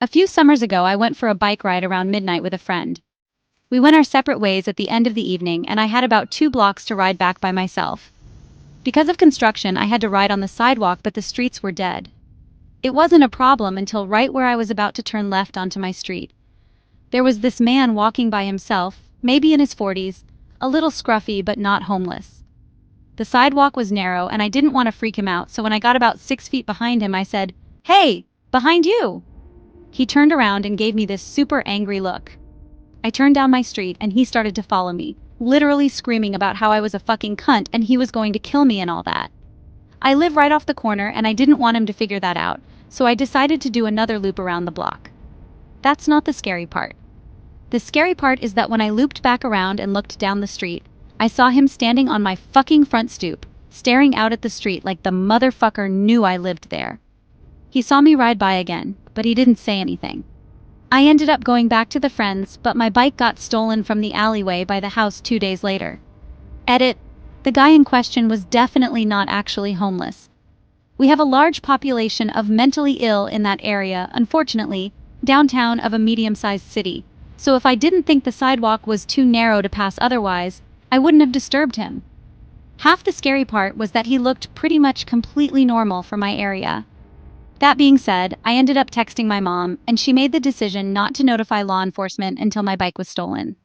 A few summers ago, I went for a bike ride around midnight with a friend. We went our separate ways at the end of the evening, and I had about 2 blocks to ride back by myself. Because of construction, I had to ride on the sidewalk, but the streets were dead. It wasn't a problem until right where I was about to turn left onto my street. There was this man walking by himself, maybe in his 40s, a little scruffy but not homeless. The sidewalk was narrow, and I didn't want to freak him out, so when I got about 6 feet behind him, I said, "Hey, behind you!" He turned around and gave me this super angry look. I turned down my street and he started to follow me, literally screaming about how I was a fucking cunt and he was going to kill me and all that. I live right off the corner and I didn't want him to figure that out, so I decided to do another loop around the block. That's not the scary part. The scary part is that when I looped back around and looked down the street, I saw him standing on my fucking front stoop, staring out at the street like the motherfucker knew I lived there. He saw me ride by again, but he didn't say anything. I ended up going back to the friends, but my bike got stolen from the alleyway by the house 2 days later. Edit: the guy in question was definitely not actually homeless. We have a large population of mentally ill in that area, unfortunately, downtown of a medium-sized city, so if I didn't think the sidewalk was too narrow to pass otherwise, I wouldn't have disturbed him. Half the scary part was that he looked pretty much completely normal for my area. That being said, I ended up texting my mom, and she made the decision not to notify law enforcement until my bike was stolen.